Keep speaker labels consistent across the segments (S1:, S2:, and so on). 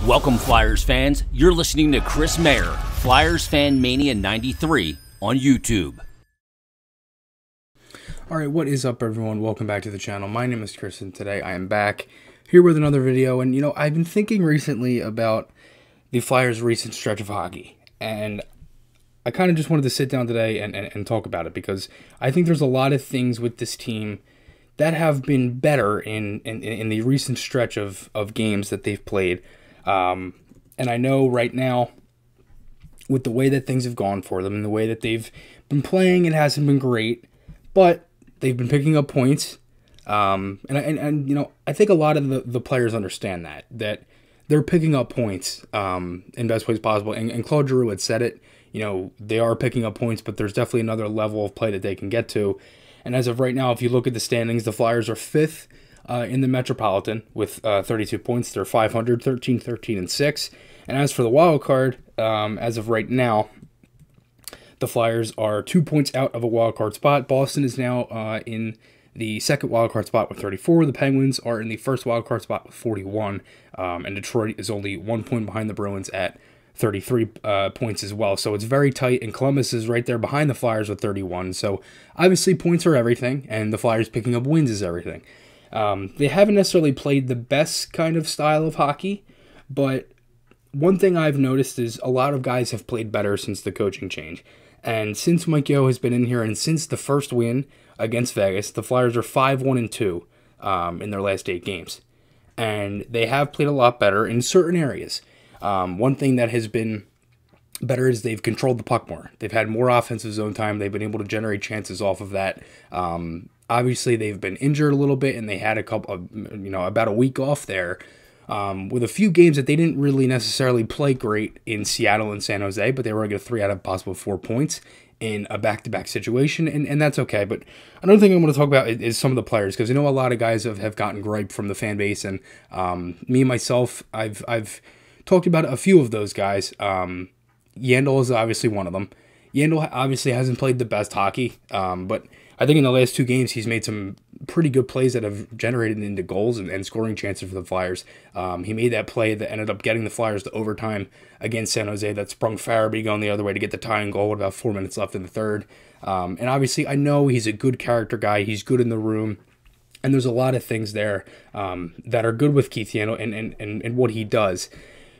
S1: Welcome, Flyers fans. You're listening to Chris Mayer, Flyers Fan Mania 93 on YouTube.
S2: Alright, what is up, everyone? Welcome back to the channel. My name is Chris, and today I am back here with another video. And, I've been thinking recently about the Flyers' recent stretch of hockey. And I kind of just wanted to sit down today and talk about it, because I think there's a lot of things with this team that have been better in the recent stretch of games that they've played. And I know right now, with the way that things have gone for them and the way that they've been playing, it hasn't been great, but they've been picking up points. I think a lot of the players understand that they're picking up points in best ways possible. And Claude Giroux had said it. They are picking up points, but there's definitely another level of play that they can get to. And as of right now, if you look at the standings, the Flyers are 5th in the Metropolitan with 32 points. They're 500, 13, 13, and 6. And as for the wild card, as of right now, the Flyers are 2 points out of a wild card spot. Boston is now in the second wild card spot with 34. The Penguins are in the first wild card spot with 41. And Detroit is only 1 point behind the Bruins at 33 points as well. So it's very tight, and Columbus is right there behind the Flyers with 31. So obviously points are everything, and the Flyers picking up wins is everything. They haven't necessarily played the best kind of style of hockey, but one thing I've noticed is a lot of guys have played better since the coaching change. And since Mike Yeo has been in here, and since the first win against Vegas, the Flyers are 5-1-2 in their last 8 games. And they have played a lot better in certain areas. One thing that has been better is they've controlled the puck more. They've had more offensive zone time. They've been able to generate chances off of that. Obviously, they've been injured a little bit, and they had about a week off there with a few games that they didn't really necessarily play great in Seattle and San Jose, but they were going to get 3 out of possible 4 points in a back-to-back situation, and that's okay. But another thing I'm going to talk about is some of the players, because I know a lot of guys have gotten gripe from the fan base, and me, myself, I've talked about a few of those guys. Yandle is obviously one of them. Yandle obviously hasn't played the best hockey, but I think in the last 2 games he's made some pretty good plays that have generated into goals and scoring chances for the Flyers. He made that play that ended up getting the Flyers to overtime against San Jose that sprung Farabee going the other way to get the tying goal with about 4 minutes left in the third. And obviously I know he's a good character guy. He's good in the room. And there's a lot of things there that are good with Keith Yandle and what he does.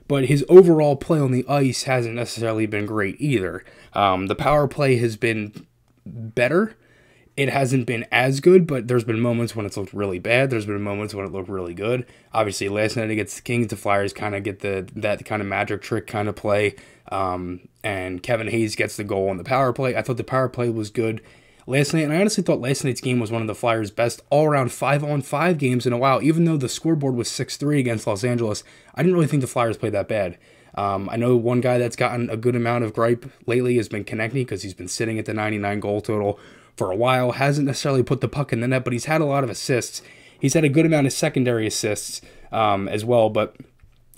S2: But his overall play on the ice hasn't necessarily been great either. The power play has been better. It hasn't been as good, but there's been moments when it's looked really bad. There's been moments when it looked really good. Obviously, last night against the Kings, the Flyers kind of get that kind of magic trick kind of play. And Kevin Hayes gets the goal on the power play. I thought the power play was good last night, and I honestly thought last night's game was one of the Flyers' best all-around 5-on-5 games in a while. Even though the scoreboard was 6-3 against Los Angeles, I didn't really think the Flyers played that bad. I know one guy that's gotten a good amount of gripe lately has been Konecny, because he's been sitting at the 99 goal total for a while. Hasn't necessarily put the puck in the net, but he's had a lot of assists. He's had a good amount of secondary assists as well, but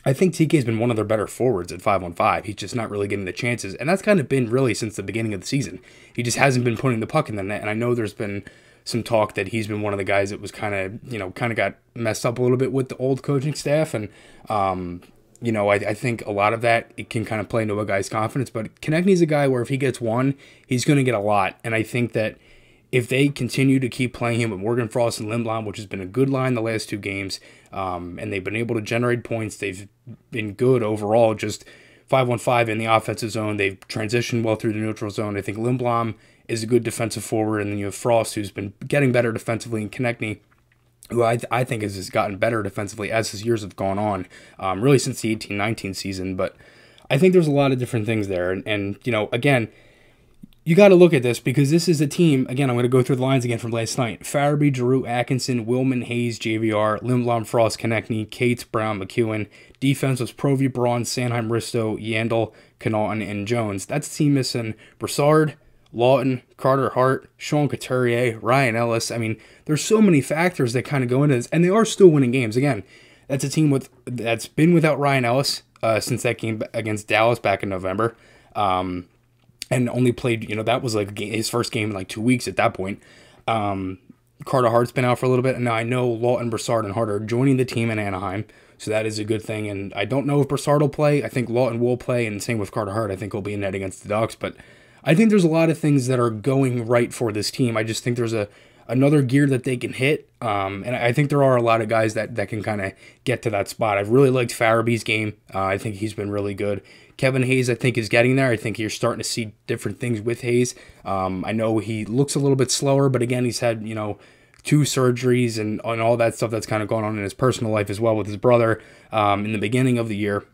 S2: I think TK's been one of their better forwards at 5-on-5. He's just not really getting the chances, and that's kind of been really since the beginning of the season. He just hasn't been putting the puck in the net, and I know there's been some talk that he's been one of the guys that was kind of got messed up a little bit with the old coaching staff, and I think a lot of that, it can kind of play into a guy's confidence, but Konechny's a guy where if he gets one, he's going to get a lot, and I think that if they continue to keep playing him with Morgan Frost and Lindblom, which has been a good line the last 2 games, and they've been able to generate points, they've been good overall, just 5-on-5 in the offensive zone. They've transitioned well through the neutral zone. I think Lindblom is a good defensive forward, and then you have Frost, who's been getting better defensively, and Konechny, who I think has gotten better defensively as his years have gone on, really since the 18-19 season. But I think there's a lot of different things there, and again, you got to look at this, because this is a team, again, I'm going to go through the lines again from last night. Farabee, Giroux, Atkinson, Willman, Hayes, JVR, Lindblom, Frost, Konechny, Cates, Brown, McEwen. Defense was Provy, Braun, Sanheim, Risto, Yandle, Connaughton, and Jones. That's the team missing Broussard, Lawton, Carter Hart, Sean Couturier, Ryan Ellis. I mean, there's so many factors that kind of go into this, and they are still winning games. Again, that's a team that's been without Ryan Ellis since that game against Dallas back in November. And only played, that was like his first game in like 2 weeks at that point. Carter Hart's been out for a little bit, and now I know Lawton, Broussard, and Hart are joining the team in Anaheim. So that is a good thing. And I don't know if Broussard will play. I think Lawton will play, and same with Carter Hart. I think he'll be in net against the Ducks. But I think there's a lot of things that are going right for this team. I just think there's another gear that they can hit. And I think there are a lot of guys that can kind of get to that spot. I've really liked Farabee's game. I think he's been really good. Kevin Hayes, I think, is getting there. I think you're starting to see different things with Hayes. I know he looks a little bit slower, but again, he's had, 2 surgeries and all that stuff that's kind of going on in his personal life as well with his brother in the beginning of the year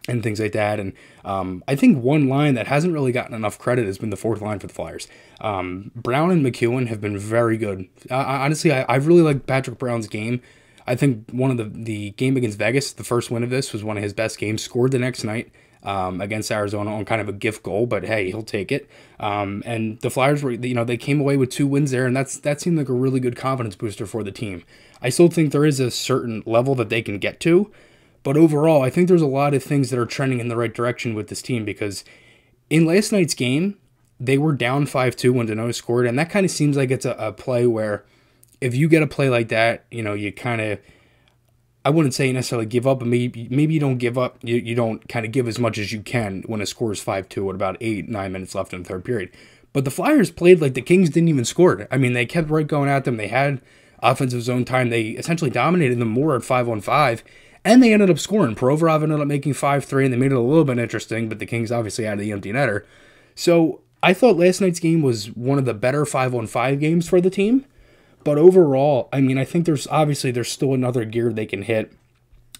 S2: and things like that. And I think one line that hasn't really gotten enough credit has been the fourth line for the Flyers. Brown and McEwen have been very good. Honestly, I really like Patrick Brown's game. I think one of the game against Vegas, the first win of this, was one of his best games. Scored the next night against Arizona on kind of a gift goal, but hey, he'll take it. And the Flyers were, they came away with 2 wins there, and that seemed like a really good confidence booster for the team. I still think there is a certain level that they can get to, but overall, I think there's a lot of things that are trending in the right direction with this team, because in last night's game, they were down 5-2 when Danault scored, and that kind of seems like it's a play where if you get a play like that, you kind of, I wouldn't say necessarily give up, but maybe you don't give up. You don't kind of give as much as you can when a score is 5-2 with about 8-9 minutes left in the third period. But the Flyers played like the Kings didn't even score. I mean, they kept right going at them. They had offensive zone time. They essentially dominated them more at 5-on-5, and they ended up scoring. Provorov ended up making 5-3, and they made it a little bit interesting, but the Kings obviously had the empty netter. So I thought last night's game was one of the better 5-on-5 games for the team. But overall, I mean, I think there's still another gear they can hit.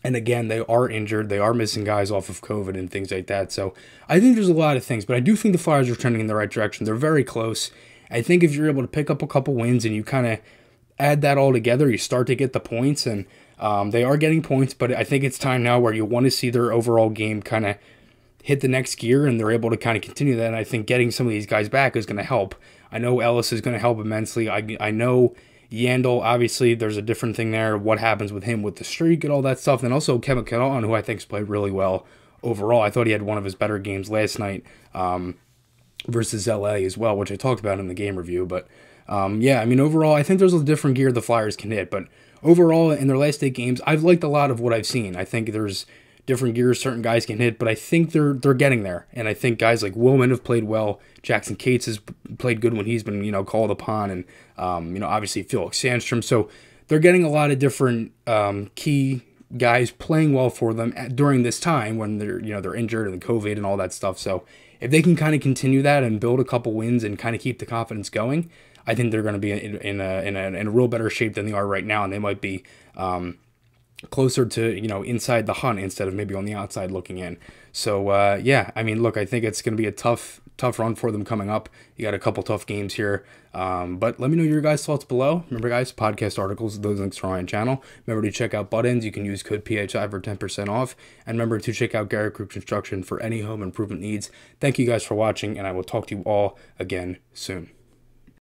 S2: And again, they are injured. They are missing guys off of COVID and things like that. So I think there's a lot of things. But I do think the Flyers are trending in the right direction. They're very close. I think if you're able to pick up a couple wins and you kind of add that all together, you start to get the points. And they are getting points. But I think it's time now where you want to see their overall game kind of hit the next gear, and they're able to kind of continue that. And I think getting some of these guys back is going to help. I know Ellis is going to help immensely. I know Yandle, obviously, there's a different thing there. What happens with him with the streak and all that stuff. And also Kevin Konecny, who I think's played really well overall. I thought he had one of his better games last night versus LA as well, which I talked about in the game review. But yeah, I mean, overall, I think there's a different gear the Flyers can hit. But overall, in their last 8 games, I've liked a lot of what I've seen. I think there's different gears certain guys can hit, but I think they're getting there. And I think guys like Willman have played well. Jackson Cates has played good when he's been, called upon, and obviously Felix Sandstrom. So they're getting a lot of different key guys playing well for them during this time when they're injured and COVID and all that stuff. So if they can kind of continue that and build a couple wins and kind of keep the confidence going, I think they're going to be in a real better shape than they are right now, and they might be closer to, inside the hunt instead of maybe on the outside looking in. So, yeah, I mean, look, I think it's going to be a tough run for them coming up. You got a couple tough games here. But let me know your guys' thoughts below. Remember, guys, podcast articles, those links are on my channel. Remember to check out Buttons. You can use code PHI for 10% off. And remember to check out Garrett Group Construction for any home improvement needs. Thank you guys for watching, and I will talk to you all again soon.